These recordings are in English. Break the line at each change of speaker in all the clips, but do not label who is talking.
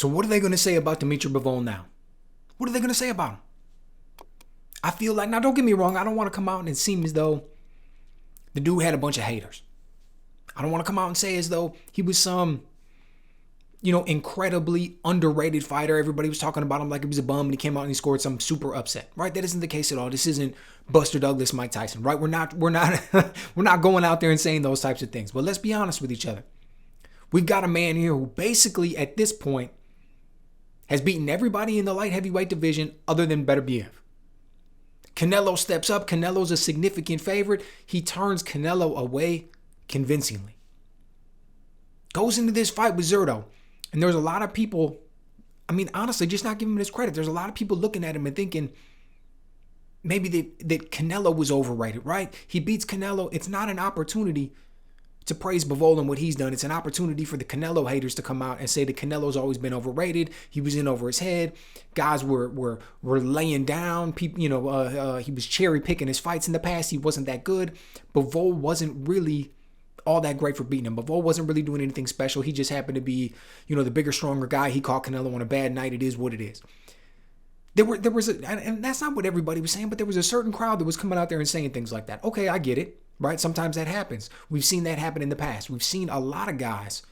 So what are they going to say about Dmitry Bivol now? What are they going to say about him? I feel like, now don't get me wrong, I don't want to come out and seem as though the dude had a bunch of haters. I don't want to come out and say as though he was some, incredibly underrated fighter. Everybody was talking about him like he was a bum and he came out and he scored some super upset, right? That isn't the case at all. This isn't Buster Douglas, Mike Tyson, right? We're not we're not going out there and saying those types of things. But let's be honest with each other. We've got a man here who basically at this point has beaten everybody in the light heavyweight division other than Beterbiev. Canelo steps up. Canelo's a significant favorite. He turns Canelo away convincingly. Goes into this fight with Zurdo. And there's a lot of people, honestly, just not giving him his credit. There's a lot of people looking at him and thinking maybe that Canelo was overrated, right? He beats Canelo. It's not an opportunity to praise Bivol and what he's done. It's an opportunity for the Canelo haters to come out and say that Canelo's always been overrated. He was in over his head. Guys were laying down. People, he was cherry picking his fights in the past. He wasn't that good. Bivol wasn't really all that great for beating him. Bivol wasn't really doing anything special. He just happened to be, the bigger, stronger guy. He caught Canelo on a bad night. It is what it is. There was and that's not what everybody was saying, but there was a certain crowd that was coming out there and saying things like that. Okay, I get it. Right? Sometimes that happens. We've seen that happen in the past. We've seen a lot of guys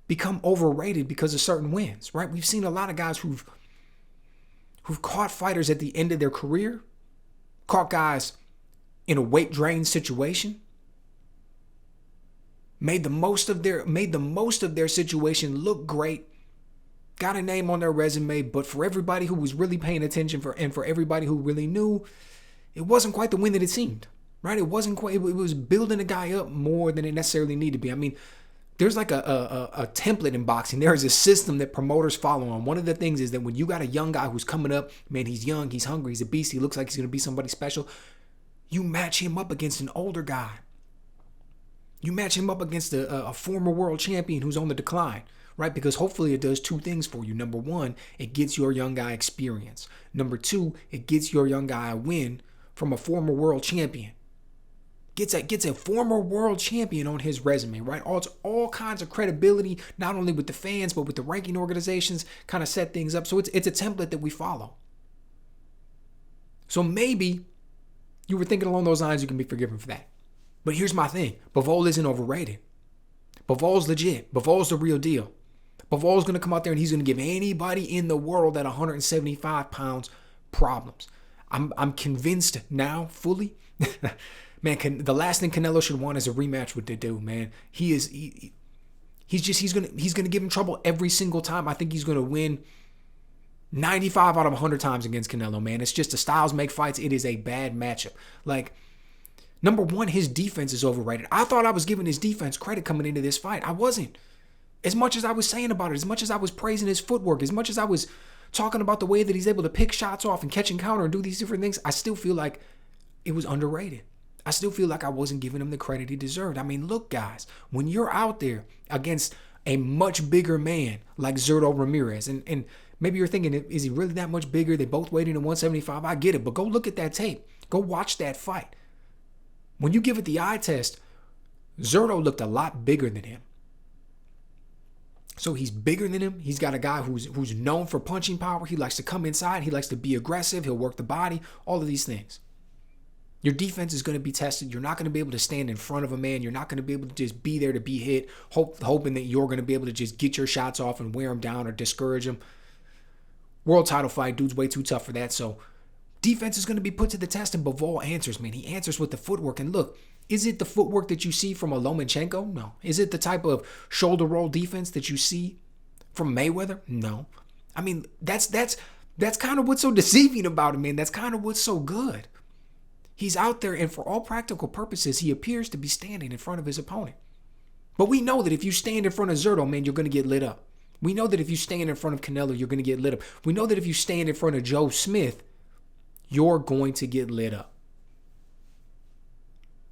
become overrated because of certain wins, right? We've seen a lot of guys who've caught fighters at the end of their career, caught guys in a weight drain situation, made the most of their situation look great, got a name on their resume, but for everybody who was really paying attention and for everybody who really knew, it wasn't quite the win that it seemed. Right? It wasn't quite, it was building a guy up more than it necessarily needed to be. There's like a template in boxing. There is a system that promoters follow on. One of the things is that when you got a young guy who's coming up, man, he's young, he's hungry, he's a beast, he looks like he's going to be somebody special. You match him up against an older guy. You match him up against a former world champion who's on the decline, right? Because hopefully it does two things for you. Number one, it gets your young guy experience. Number two, it gets your young guy a win from a former world champion. Gets a former world champion on his resume, right? All kinds of credibility, not only with the fans, but with the ranking organizations, kind of set things up. So it's a template that we follow. So maybe you were thinking along those lines, you can be forgiven for that. But here's my thing. Bivol isn't overrated. Bivol's legit. Bivol's the real deal. Bivol's going to come out there and he's going to give anybody in the world at 175 pounds problems. I'm convinced now, fully. Man, the last thing Canelo should want is a rematch with the dude, man. He's gonna give him trouble every single time. I think he's gonna win 95 out of 100 times against Canelo, man. It's just the styles make fights. It is a bad matchup. Like, number one, his defense is overrated. I thought I was giving his defense credit coming into this fight. I wasn't. As much as I was saying about it, as much as I was praising his footwork, as much as I was talking about the way that he's able to pick shots off and catch and counter and do these different things, I still feel like it was underrated. I still feel like I wasn't giving him the credit he deserved. Look, guys, when you're out there against a much bigger man like Zurdo Ramirez, and maybe you're thinking, is he really that much bigger? They both weighed in at 175. I get it, but go look at that tape. Go watch that fight. When you give it the eye test, Zurdo looked a lot bigger than him. So he's bigger than him. He's got a guy who's known for punching power. He likes to come inside. He likes to be aggressive. He'll work the body. All of these things. Your defense is going to be tested. You're not going to be able to stand in front of a man. You're not going to be able to just be there to be hit, hoping that you're going to be able to just get your shots off and wear him down or discourage him. World title fight, dude's way too tough for that. So defense is going to be put to the test, and Bivol answers, man. He answers with the footwork. And look, is it the footwork that you see from a Lomachenko? No. Is it the type of shoulder roll defense that you see from Mayweather? No. That's kind of what's so deceiving about him, man. That's kind of what's so good. He's out there, and for all practical purposes, he appears to be standing in front of his opponent. But we know that if you stand in front of Zurdo, man, you're going to get lit up. We know that if you stand in front of Canelo, you're going to get lit up. We know that if you stand in front of Joe Smith, you're going to get lit up.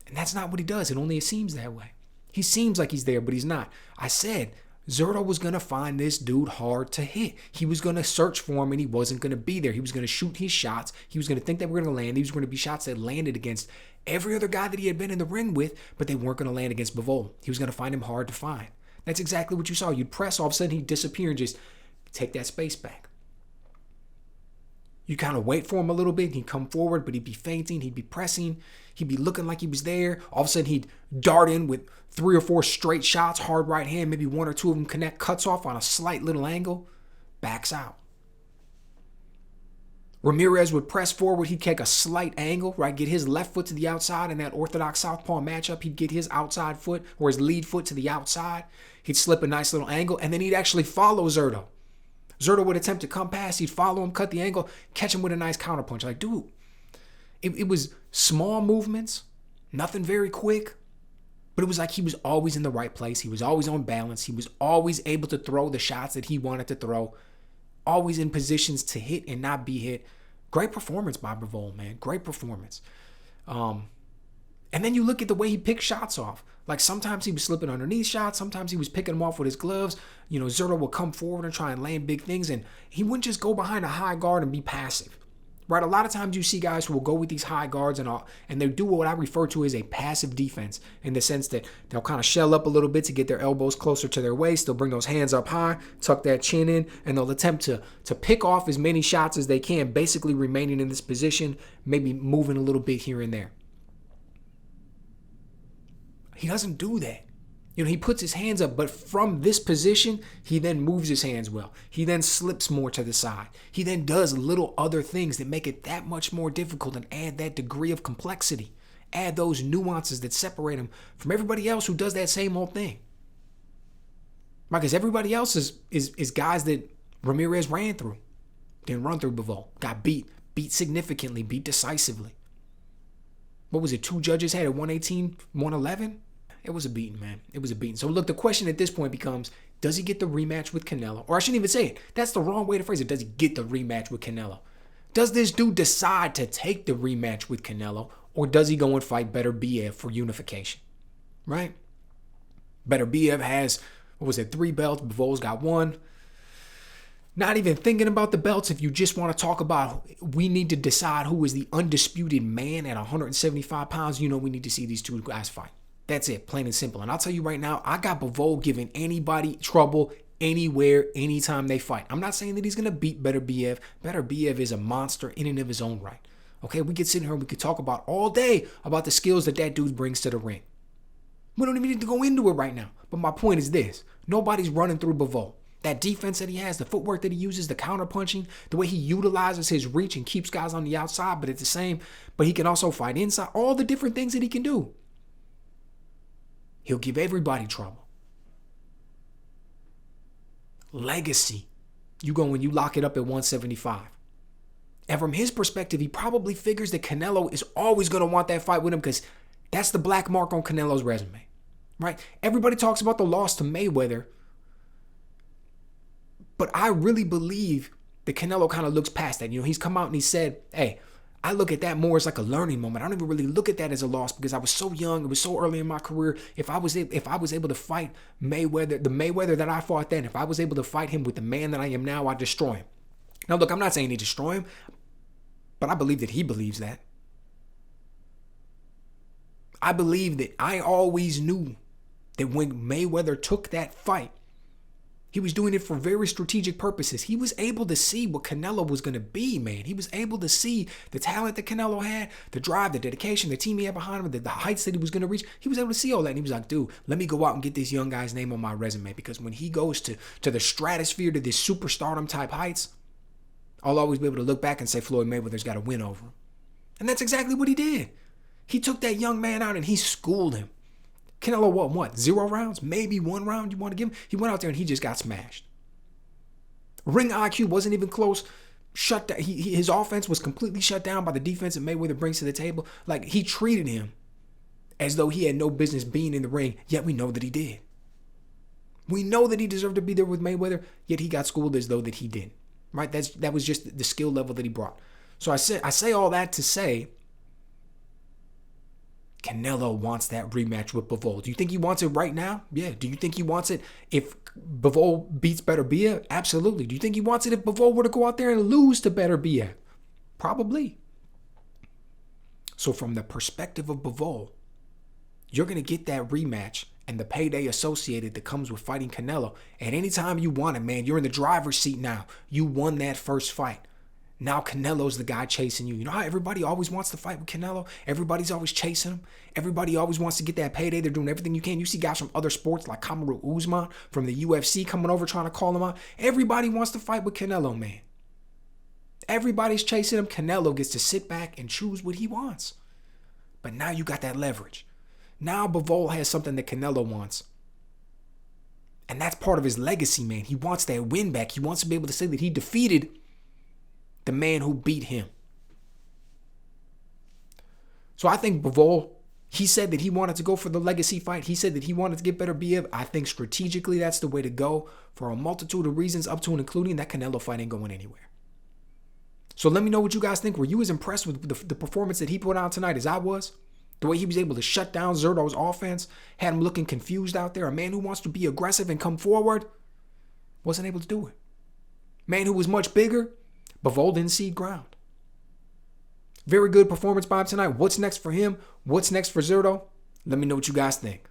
And that's not what he does. It only seems that way. He seems like he's there, but he's not. I said Zurdo was going to find this dude hard to hit. He was going to search for him, and he wasn't going to be there. He was going to shoot his shots. He was going to think they were going to land. These were going to be shots that landed against every other guy that he had been in the ring with, but they weren't going to land against Bivol. He was going to find him hard to find. That's exactly what you saw. You'd press, all of a sudden he'd disappear and just take that space back. You kind of wait for him a little bit. He'd come forward, but he'd be feinting. He'd be pressing. He'd be looking like he was there. All of a sudden, he'd dart in with 3 or 4 straight shots, hard right hand, maybe 1 or 2 of them connect, cuts off on a slight little angle, backs out. Ramirez would press forward. He'd take a slight angle, right? Get his left foot to the outside in that orthodox southpaw matchup. He'd get his outside foot or his lead foot to the outside. He'd slip a nice little angle, and then he'd actually follow Zurdo. Zurdo would attempt to come past. He'd follow him, cut the angle, catch him with a nice counterpunch. Like, dude, it was small movements, nothing very quick, but it was like he was always in the right place. He was always on balance. He was always able to throw the shots that he wanted to throw, always in positions to hit and not be hit. Great performance by Bivol, man. Great performance. And then you look at the way he picked shots off. Like sometimes he was slipping underneath shots. Sometimes he was picking them off with his gloves. You know, Zurdo would come forward and try and land big things. And he wouldn't just go behind a high guard and be passive. Right? A lot of times you see guys who will go with these high guards and they do what I refer to as a passive defense, in the sense that they'll kind of shell up a little bit to get their elbows closer to their waist. They'll bring those hands up high, tuck that chin in, and they'll attempt to pick off as many shots as they can, basically remaining in this position, maybe moving a little bit here and there. He doesn't do that. You know, he puts his hands up, but from this position, he then moves his hands well. He then slips more to the side. He then does little other things that make it that much more difficult and add that degree of complexity. Add those nuances that separate him from everybody else who does that same old thing. Right? Because everybody else is guys that Ramirez ran through. Didn't run through Bivol. Got beat significantly, beat decisively. What was it? 2 judges had at 118, 111? It was a beating, man. It was a beating. So look, the question at this point becomes, does he get the rematch with Canelo? Or I shouldn't even say it. That's the wrong way to phrase it. Does he get the rematch with Canelo? Does this dude decide to take the rematch with Canelo? Or does he go and fight Beterbiev for unification? Right? Beterbiev has, 3 belts. Bivol's got 1. Not even thinking about the belts. If you just want to talk about, we need to decide who is the undisputed man at 175 pounds, you know we need to see these 2 guys fight. That's it, plain and simple. And I'll tell you right now, I got Bivol giving anybody trouble anywhere, anytime they fight. I'm not saying that he's going to beat Beterbiev. Beterbiev is a monster in and of his own right. Okay, we could sit here and we could talk about all day about the skills that dude brings to the ring. We don't even need to go into it right now. But my point is this. Nobody's running through Bivol. That defense that he has, the footwork that he uses, the counterpunching, the way he utilizes his reach and keeps guys on the outside, but he can also fight inside, all the different things that he can do. He'll give everybody trouble. Legacy. You go when you lock it up at 175. And from his perspective, he probably figures that Canelo is always going to want that fight with him because that's the black mark on Canelo's resume. Right? Everybody talks about the loss to Mayweather. But I really believe that Canelo kind of looks past that. You know, he's come out and he said, hey, I look at that more as like a learning moment. I don't even really look at that as a loss because I was so young. It was so early in my career. If I was able to fight Mayweather, the Mayweather that I fought then, if I was able to fight him with the man that I am now, I'd destroy him. Now, look, I'm not saying he destroy him, but I believe that he believes that. I believe that I always knew that when Mayweather took that fight, he was doing it for very strategic purposes. He was able to see what Canelo was going to be, man. He was able to see the talent that Canelo had, the drive, the dedication, the team he had behind him, the heights that he was going to reach. He was able to see all that. And he was like, dude, let me go out and get this young guy's name on my resume. Because when he goes to the stratosphere, to this superstardom type heights, I'll always be able to look back and say Floyd Mayweather's got a win over him. And that's exactly what he did. He took that young man out and he schooled him. Canelo won what? 0 rounds? Maybe 1 round you want to give him? He went out there and he just got smashed. Ring IQ wasn't even close. Shut down. His offense was completely shut down by the defense that Mayweather brings to the table. Like, he treated him as though he had no business being in the ring, yet we know that he did. We know that he deserved to be there with Mayweather, yet he got schooled as though that he did. Right? That was just the skill level that he brought. So I say all that to say, Canelo wants that rematch with Bivol. Do you think he wants it right now? Yeah. Do you think he wants it if Bivol beats Beterbiev? Absolutely. Do you think he wants it if Bivol were to go out there and lose to Beterbiev? Probably. So from the perspective of Bivol, you're going to get that rematch and the payday associated that comes with fighting Canelo. At any time you want it, man, you're in the driver's seat now. You won that first fight. Now Canelo's the guy chasing you. You know how everybody always wants to fight with Canelo? Everybody's always chasing him. Everybody always wants to get that payday. They're doing everything you can. You see guys from other sports like Kamaru Usman from the UFC coming over trying to call him out. Everybody wants to fight with Canelo, man. Everybody's chasing him. Canelo gets to sit back and choose what he wants. But now you got that leverage. Now Bivol has something that Canelo wants. And that's part of his legacy, man. He wants that win back. He wants to be able to say that he defeated the man who beat him. So I think Bivol, he said that he wanted to go for the legacy fight. He said that he wanted to get Beterbiev. I think strategically that's the way to go for a multitude of reasons, up to and including that Canelo fight ain't going anywhere. So let me know what you guys think. Were you as impressed with the performance that he put on tonight as I was? The way he was able to shut down Zurdo's offense, had him looking confused out there. A man who wants to be aggressive and come forward wasn't able to do it. Man who was much bigger, Bivol didn't cede ground. Very good performance by him tonight. What's next for him? What's next for Zurdo? Let me know what you guys think.